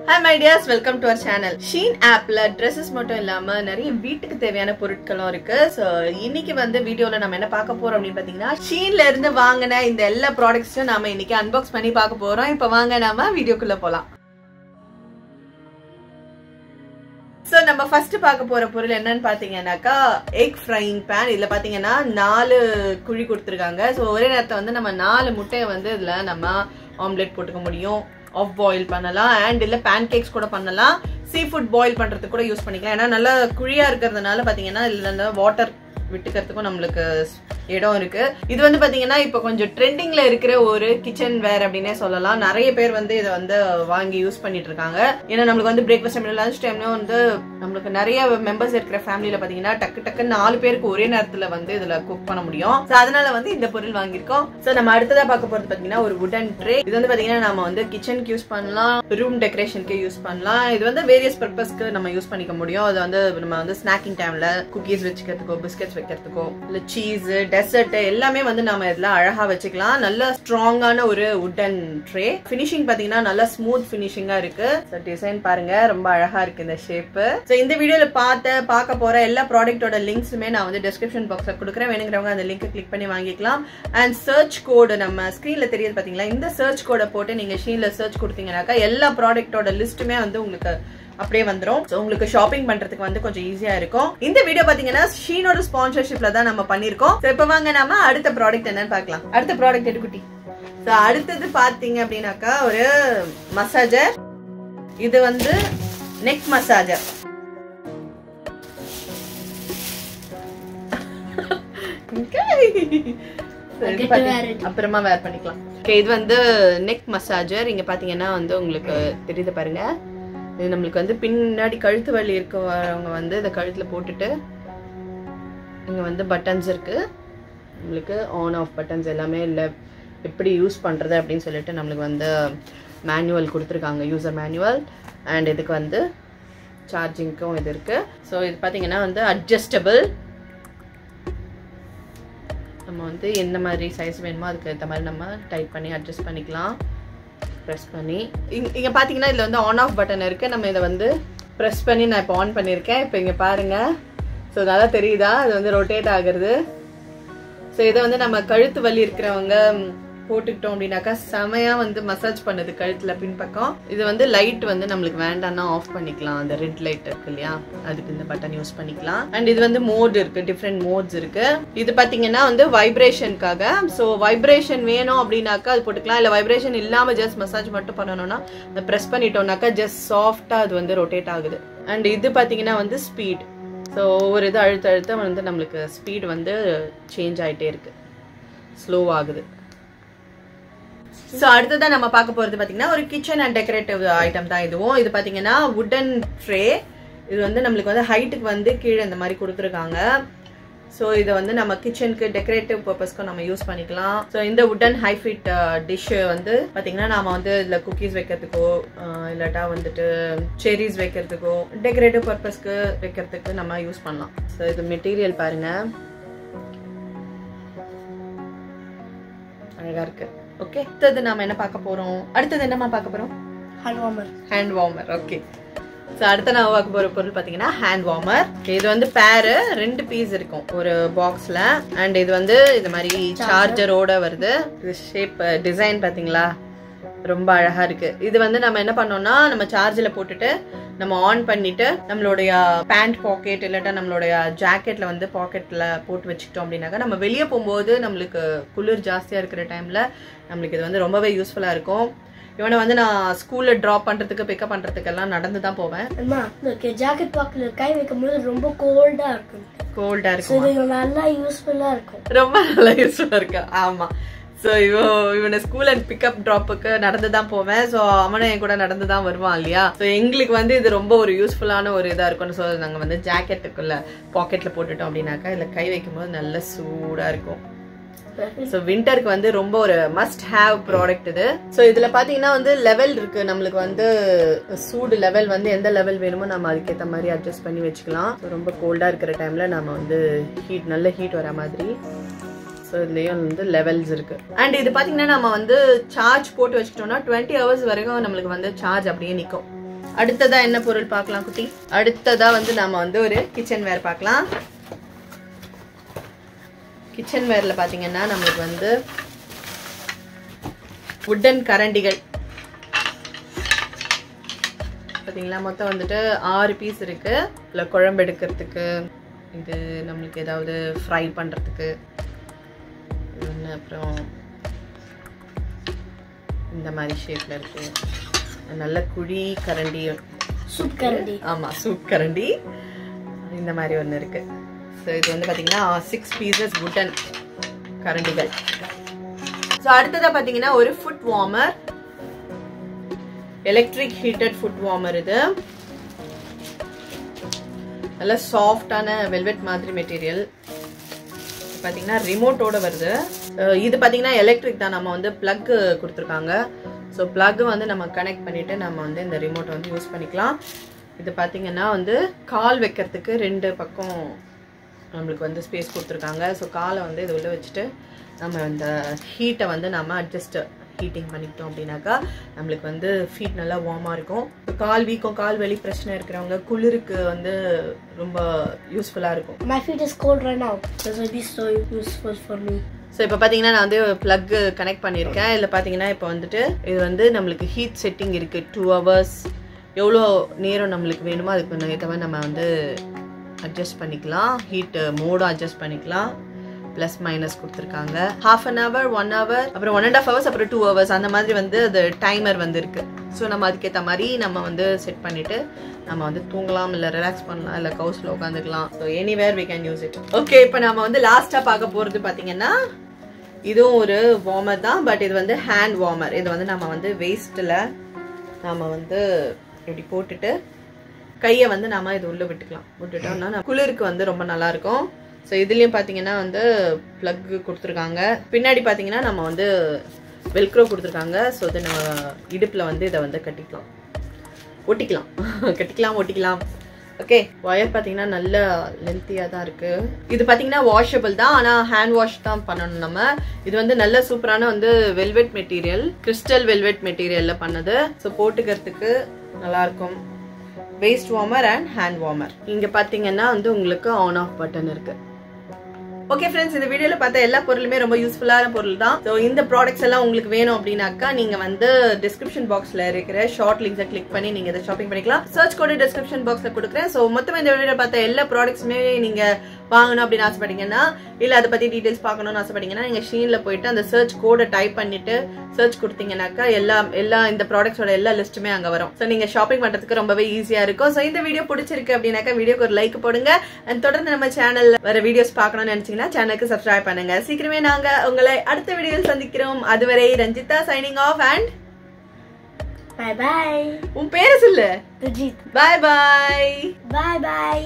Hi my dears, welcome to our channel. Shein app la dresses மட்டும் இல்லாம நிறைய வீட்டுக்கு தேவையான பொருட்களும் இருக்கு. சோ இன்னைக்கு வந்து வீடியோல நாம என்ன பார்க்க போறோம் அப்படினு பாத்தீங்கன்னா Sheinல இருந்து வாங்குன இந்த எல்லா ப்ராடக்ட்ஸையும் நாம இன்னைக்கு அன்பாக்ஸ் பண்ணி பார்க்க போறோம். இப்போ வாங்க நாம வீடியோக்குள்ள போலாம். சோ நம்ம ஃபர்ஸ்ட் பார்க்க போற பொருள் என்னன்னு பாத்தீங்கன்னாக்கா எக் ஃப்ரையிங் pan. இதுல பாத்தீங்கன்னா 4 குழி கொடுத்திருக்காங்க. சோ ஒரே நேரத்துல வந்து நம்ம 4 முட்டையை வந்து இதுல நம்ம ஆம்லெட் போட்டுக்க முடியும். ஆஃப் பாயில் பண்ணலாம் அண்ட் இல்ல pancakes கூட பண்ணலாம். சீ ஃபுட் பாயில் பண்றதுக்கு கூட யூஸ் பண்ணிக்கலாம். ஏன்னா நல்ல குழியா இருக்கிறதுனால பாத்தீங்கன்னா இதுல வாட்டர் விட்டுக்கிறதுக்கும் நம்மளுக்கு இடம் இருக்கு. இது வந்து பாத்தீங்கன்னா இப்ப கொஞ்சம் ட்ரெண்டிங்ல இருக்கிற ஒரு கிச்சன் வேர் அப்படின்னே சொல்லலாம். நிறைய பேர் வந்து இதை வந்து வாங்கி யூஸ் பண்ணிட்டு இருக்காங்க. ஏன்னா நம்மளுக்கு வந்து பிரேக்ஃபாஸ்ட் டைம்ல லஞ்ச் டைம்ல வந்து நம்மளுக்கு நிறைய மெம்பர்ஸ் இருக்கிற ஃபேமிலியில பாத்தீங்கன்னா டக்கு 4 பேருக்கு ஒரே நேரத்துல வந்து இதுல குக் பண்ண முடியும். அதனால வந்து இந்த பொருள் வாங்கியிருக்கோம். சோ நம்ம அடுத்ததா பார்க்க போறது பாத்தீங்கன்னா ஒரு வுடன் ட்ரே. இது வந்து பாத்தீங்கன்னா நம்ம வந்து கிச்சனுக்கு யூஸ் பண்ணலாம், ரூம் டெக்கரேஷனுக்கு யூஸ் பண்ணலாம். இது வந்து வேரியஸ் பர்பஸ்க்கு நம்ம யூஸ் பண்ணிக்க முடியும். அது வந்து நம்ம வந்து ஸ்நாக்கிங் டைம்ல குக்கீஸ் வச்சுக்கிறதுக்கோ பிஸ்கெட்ஸ் வைக்கிறதுக்கோ இல்ல சீஸ் டெசர்ட் எல்லாமே வந்து நம்ம இதுல அழகா வச்சுக்கலாம். நல்ல ஸ்ட்ராங்கான ஒரு வுடன் ட்ரே. ஃபினிஷிங் பாத்தீங்கன்னா நல்ல ஸ்மூத் ஃபினிஷிங்கா இருக்கு. டிசைன் பாருங்க ரொம்ப அழகா இருக்கு இந்த ஷேப். சோ இந்த வீடியோல பார்க்க போற எல்லா ப்ராடக்ட்டோட லிங்க்ஸுமே நான் வந்து டிஸ்கிரிப்ஷன் பாக்ஸ்ல கொடுக்குறேன். வேணுங்கிறவங்க அந்த லிங்க் கிளிக் பண்ணி வாங்கிக்கலாம். அண்ட் சர்ச் கோடு நம்ம ஸ்கிரீன்ல தெரியுது பாத்தீங்களா, இந்த சர்ச் கோடை போட்டு நீங்க ஷீன்ல சர்ச் கொடுத்தீங்கன்னாக்கா எல்லா ப்ராடக்ட்டோட லிஸ்ட்டுமே வந்து உங்களுக்கு அப்படியே வந்துரும். உங்களுக்கு ஷாப்பிங் பண்றதுக்கு வந்து கொஞ்சம் ஈஸியா இருக்கும். இந்த வீடியோ பாத்தீங்கன்னா ஷீனோட ஸ்பான்சர்ஷிப்ல தான் நம்ம பண்ணிருக்கோம். இப்ப வாங்க நாம அடுத்த ப்ராடக்ட் என்னன்னு பார்க்கலாம். அடுத்த ப்ராடக்ட் எடுக்குட்டி. அடுத்தது பாத்தீங்க அப்படின்னாக்கா ஒரு மசாஜர். இது வந்து நெக் மசாஜர். அப்புறமா வேர் பண்ணிக்கலாம். இது வந்து நெக் மசாஜர். இங்க பாத்தீங்கன்னா வந்து உங்களுக்கு தெரியுது பாருங்க. இது நம்மளுக்கு வந்து பின்னாடி கழுத்து வலி இருக்கவங்க வந்து இதை கழுத்துல போட்டுட்டு இங்க வந்து பட்டன்ஸ் இருக்கு. நம்மளுக்கு ஆன் ஆஃப் பட்டன்ஸ் எல்லாமே இல்லை எப்படி யூஸ் பண்றது அப்படின்னு சொல்லிட்டு நம்மளுக்கு வந்து மேனுவல் கொடுத்துருக்காங்க, யூசர் மேனுவல். அண்ட் இதுக்கு வந்து சார்ஜிங்க்கும் இது இருக்கு. ஸோ இது பார்த்தீங்கன்னா வந்து அட்ஜஸ்டபிள். நம்ம வந்து எந்த மாதிரி சைஸ் வேணுமோ அதுக்கு ஏற்ற மாதிரி நம்ம டைட் பண்ணி அட்ஜஸ்ட் பண்ணிக்கலாம். ப்ரெஸ் பண்ணி இங்க பாத்தீங்கன்னா இதுல வந்து ஆன் ஆஃப் பட்டன் இருக்கு. நம்ம இதை வந்து ப்ரெஸ் பண்ணி நான் இப்போ ஆன் பண்ணிருக்கேன். இப்போ இங்க பாருங்க. ஸோ நல்லா தெரியுதா, இது வந்து ரொட்டேட் ஆகுறது. ஸோ இதை வந்து நம்ம கழுத்து வலி இருக்கிறவங்க போட்டுக்கிட்டோம் அப்படின்னாக்கா செமையா வந்து மசாஜ் பண்ணுது கழுத்துல பின்பக்கம். இது வந்து லைட் வந்து நம்மளுக்கு வேண்டாம்னா ஆஃப் பண்ணிக்கலாம். அந்த ரெட் லைட் இருக்கு இல்லையா, அதுக்கு இந்த பட்டன் யூஸ் பண்ணிக்கலாம். அண்ட் இது வந்து மோட் இருக்கு, டிஃப்ரெண்ட் மோட்ஸ் இருக்கு. இது பாத்தீங்கன்னா வந்து வைப்ரேஷனுக்காக. ஸோ வைப்ரேஷன் வேணும் அப்படின்னாக்கா அது போட்டுக்கலாம். இல்ல வைப்ரேஷன் இல்லாம ஜஸ்ட் மசாஜ் மட்டும் பண்ணணும்னா அதை ப்ரெஸ் பண்ணிட்டோம்னாக்கா ஜஸ்ட் சாஃப்டா அது வந்து ரொட்டேட் ஆகுது. அண்ட் இது பாத்தீங்கன்னா வந்து ஸ்பீட். ஸோ ஒவ்வொரு இது அழுத்த வந்து நம்மளுக்கு ஸ்பீட் வந்து சேஞ்ச் ஆயிட்டே இருக்கு, ஸ்லோ ஆகுது. சோ அடுத்ததான் நம்ம பார்க்க போறது பாத்தீங்கன்னா ஒரு கிச்சன் அண்ட் டெக்கரேட்டிவ் ஐட்டம் தான் இதுவும். இது பாத்தீங்கன்னா வுடன் ட்ரே. இது வந்து நம்மளுக்கு வந்து ஹைட்டுக்கு வந்து கீழே இந்த மாதிரி கொடுத்துருக்காங்க. ஸோ இதை வந்து நம்ம கிச்சனுக்கு டெக்கரேட்டிவ் பர்பஸ்க்கு நம்ம யூஸ் பண்ணிக்கலாம். ஸோ இந்த வுடன் ஹைஃபிட் டிஷ் வந்து பாத்தீங்கன்னா நாம வந்து இதுல குக்கீஸ் வைக்கிறதுக்கோ இல்லாட்டா வந்துட்டு செரிஸ் வைக்கிறதுக்கோ டெக்கரேட்டிவ் பர்பஸ்க்கு வைக்கிறதுக்கு நம்ம யூஸ் பண்ணலாம். ஸோ இது மெட்டீரியல் பாருங்க அழகா இருக்கு. ஓகே, அடுத்தது நாம என்ன பார்க்க போறோம்? அடுத்தது என்னமா பார்க்க போறோம்? Hand warmer. ஓகே, சோ அடுத்து நான் பார்க்க போற பொருள் பாத்தீங்கன்னா ஹேண்ட் வார்மர். இது வந்து பேர் 2 பீஸ் இருக்கும் ஒரு பாக்ஸ்ல. அண்ட் இது வந்து இந்த மாதிரி சார்ஜரோட வருது. இது ஷேப் டிசைன் பாத்தீங்களா ரொம்ப அழகா இருக்கு. இது வந்து நம்ம என்ன பண்ணோம்னா நம்ம சார்ஜ்ல போட்டுட்டு நம்ம ஆன் பண்ணிட்டு நம்மளுடைய பேண்ட் பாக்கெட் இல்லாட்டா நம்மளுடைய ஜாக்கெட்ல வந்து பாக்கெட்ல போட்டு வச்சுக்கிட்டோம் அப்படின்னாக்கா நம்ம வெளியே போகும்போது நம்மளுக்கு குளிர் ஜாஸ்தியா இருக்கிற டைம்ல நம்மளுக்கு இது வந்து ரொம்பவே யூஸ்ஃபுல்லா இருக்கும். இவனை வந்து நான் ஸ்கூல்ல டிராப் பண்றதுக்கு பிக்கப் பண்றதுக்கு எல்லாம் நடந்து தான் போவேன். ஜாக்கெட் பாக்கெட்ல கை வைக்கும்போது ரொம்ப கோல்டா இருக்கும். நல்லா யூஸ்ஃபுல்லா இருக்கும். ரொம்ப நல்லா யூஸ்ஃபுல்லா இருக்கு. ஆமா. ஸோ இவனை ஸ்கூல் அண்ட் பிக்கப் ட்ராப்புக்கு நடந்து தான் போவேன். ஸோ அவனை என் கூட நடந்து தான் வருவான் இல்லையா. ஸோ எங்களுக்கு வந்து இது ரொம்ப ஒரு யூஸ்ஃபுல்லான ஒரு இதா இருக்கும்னு சொல்லி நாங்கள் வந்து ஜாக்கெட்டுக்குள்ள பாக்கெட்ல போட்டுட்டோம் அப்படின்னாக்கா இதுல கை வைக்கும்போது நல்ல சூடா இருக்கும். ஸோ விண்டருக்கு வந்து ரொம்ப ஒரு மஸ்ட் ஹேவ் ப்ராடக்ட் இது. ஸோ இதுல பாத்தீங்கன்னா வந்து லெவல் இருக்கு. நம்மளுக்கு வந்து சூடு லெவல் வந்து எந்த லெவல் வேணுமோ நம்ம அதுக்கேற்ற மாதிரி அட்ஜஸ்ட் பண்ணி வச்சுக்கலாம். ரொம்ப கோல்டா இருக்கிற டைம்ல நம்ம வந்து நல்ல ஹீட் வர மாதிரி So இதுலயும் வந்து levels இருக்கு. And இது பாத்தீங்கன்னா நம்ம வந்து சார்ஜ் போட்டு வச்சிட்டோம்னா 20 hours வரைக்கும் நமக்கு வந்து சார்ஜ் அப்படியே நிக்கும். அடுத்ததா என்ன பொருள் பார்க்கலாம் குட்டி? அடுத்ததா வந்து நாம வந்து ஒரு கிச்சன் வேர் பார்க்கலாம். கிச்சன் வேர்ல பாத்தீங்கன்னா நமக்கு வந்து வுடன் கரண்டிகள் பாத்தீங்களா, மொத்தம் வந்துட்டு 6 பீஸ் இருக்கு. இல்ல குழம்பு எடுக்கிறதுக்கு, இது நம்மளுக்கு ஏதாவது ஃப்ரை பண்றதுக்கு, அப்புறம் இந்த மாதிரி ஷேப்ல இருக்கு. நல்ல குழி கரண்டி, சூப் கரண்டி. ஆமா, சூப் கரண்டி இந்த மாதிரி ஒன்று இருக்கு. ஸோ இது வந்து பாத்தீங்கன்னா 6 பீசஸ் வுடன் கரண்டிகள். ஸோ அடுத்ததா பாத்தீங்கன்னா ஒரு food warmer, electric heated food warmer. இது நல்ல சாஃப்டான வெல்வெட் மாதிரி மெட்டீரியல். பாத்தீங்கன்னா ரிமோட்டோட வருது. இது பாத்தீங்கன்னா எலக்ட்ரிக் தான். நம்ம வந்து பிளக் கொடுத்துருக்காங்க. ஸோ பிளக் வந்து நம்ம கனெக்ட் பண்ணிட்டு நம்ம வந்து இந்த ரிமோட்டை வந்து யூஸ் பண்ணிக்கலாம். இது பாத்தீங்கன்னா வந்து கால் வைக்கிறதுக்கு 2 பக்கம் நம்மளுக்கு வந்து ஸ்பேஸ் கொடுத்துருக்காங்க. ஸோ காலை வந்து இது உள்ள வச்சுட்டு நம்ம இந்த ஹீட்டை வந்து நம்ம அட்ஜஸ்ட் ஹீட்டிங் பண்ணிக்கிட்டோம் அப்படின்னாக்கா நம்மளுக்கு வந்து ஃபீட் நல்லா வார்மாக இருக்கும். கால் வீக்கம், கால் வலி பிரச்சனை இருக்கிறவங்க குளிருக்கு வந்து ரொம்ப யூஸ்ஃபுல்லாக இருக்கும். My feet is cold right now. This will be so useful for me. So இப்போ பார்த்தீங்கன்னா நான் வந்து ப்ளக் கனெக்ட் பண்ணியிருக்கேன். இதில் பார்த்தீங்கன்னா இப்போ வந்துட்டு இது வந்து நம்மளுக்கு ஹீட் செட்டிங் இருக்குது. 2 hours எவ்வளோ நேரம் நம்மளுக்கு வேணுமோ அதுக்கு ஏற்ற நம்ம வந்து அட்ஜஸ்ட் பண்ணிக்கலாம். ஹீட் மோடும் அட்ஜஸ்ட் பண்ணிக்கலாம். ப்ளஸ் மைனஸ் கொடுத்துருக்காங்க. 1/2 hour, 1 hour, அப்புறம் 1.5 hours, அப்புறம் 2 hours அந்த மாதிரி வந்து அது டைமர் வந்து இருக்கு. ஸோ நம்ம அதுக்கேற்ற மாதிரி நம்ம வந்து செட் பண்ணிட்டு நம்ம வந்து தூங்கலாம், இல்லை ரிலாக்ஸ் பண்ணலாம், இல்லை கவுஸ்ல உட்காந்துக்கலாம். So anywhere we can use it. Okay, இப்போ நம்ம வந்து லாஸ்டா பார்க்க போறது பார்த்தீங்கன்னா இதுவும் ஒரு வார்மர் தான். பட் இது வந்து ஹேண்ட் வார்மர். இது வந்து நம்ம வந்து வேஸ்ட்ல நம்ம வந்து இப்படி போட்டுட்டு கையை வந்து நாம இது உள்ள விட்டுட்டோம்னா குளிருக்கு வந்து ரொம்ப நல்லா இருக்கும். ஸோ இதுலயும் பாத்தீங்கன்னா வந்து பிளக் கொடுத்துருக்காங்க. பின்னாடி பாத்தீங்கன்னா நம்ம வந்து வெல்க்ரோ கொடுத்துருக்காங்க. ஸோ இது நம்ம இடுப்புல வந்து இதை வந்து ஒட்டிக்கலாம். ஓகே, ஒயர் பாத்தீங்கன்னா நல்ல லென்த்தியா தான் இருக்கு. இது பாத்தீங்கன்னா வாஷபிள் தான், ஆனா ஹேண்ட் வாஷ் தான் பண்ணணும் நம்ம. இது வந்து நல்ல சூப்பரான வந்து வெல்வெட் மெட்டீரியல், கிறிஸ்டல் வெல்வெட் மெட்டீரியல்ல பண்ணது. ஸோ போட்டுக்கிறதுக்கு நல்லா இருக்கும். Waste warmer and hand warmer. இங்க பாத்தீங்கன்னா வந்து உங்களுக்கு ஆன் ஆஃப் பட்டன் இருக்கு. ஓகே ஃப்ரெண்ட்ஸ், இந்த வீடியோல பார்த்த எல்லா பொருளுமே ரொம்ப யூஸ்ஃபுல்லான பொருள் தான். ஸோ இந்த ப்ராடக்ட்ஸ் எல்லாம் உங்களுக்கு வேணும் அப்படின்னாக்கா நீங்க வந்து டிஸ்கிரிப்ஷன் பாக்ஸ்ல இருக்கிற ஷார்ட் லிங்க்ஸை கிளிக் பண்ணி நீங்க இதை ஷாப்பிங் பண்ணிக்கலாம். சர்ச் கோட் டிஸ்கிரிப்ஷன் பாக்ஸ்ல கொடுக்குறேன். ஸோ மொத்தமா இந்த வீடியோல பார்த்த எல்லா ப்ராடக்ட்ஸுமே நீங்க வாங்கணும் அப்படின்னு ஆசைப்பட்டீங்கன்னா, இல்ல அதை பத்தி டீடைல்ஸ் பார்க்கணும்னு ஆசைப்பட்டீங்கன்னா நீங்க ஷீன்ல போயிட்டு அந்த சர்ச் கோடை டைப் பண்ணிட்டு சர்ச் கொடுத்தீங்கன்னாக்கா எல்லா இந்த ப்ராடக்ட்ஸோட எல்லா லிஸ்ட்டுமே அங்க வரும். ஸோ நீங்க ஷாப்பிங் பண்றதுக்கு ரொம்பவே ஈஸியா இருக்கும். ஸோ இந்த வீடியோ பிடிச்சிருக்கு அப்படின்னாக்கா வீடியோக்கு ஒரு லைக் போடுங்க. அண்ட் தொடர்ந்து நம்ம சேனல்ல வர வீடியோஸ் பார்க்கணும்னு நினைச்சீங்கன்னா சேனலுக்கு சப்ஸ்கிரைப் பண்ணுங்க. சீக்கிரமே நாங்க உங்களை அடுத்த வீடியோவில் சந்திக்கிறோம். அதுவரை Ranjitha signing off and Bye bye. உன் பேரு சொல்லு. Rajit. Bye bye. Bye bye.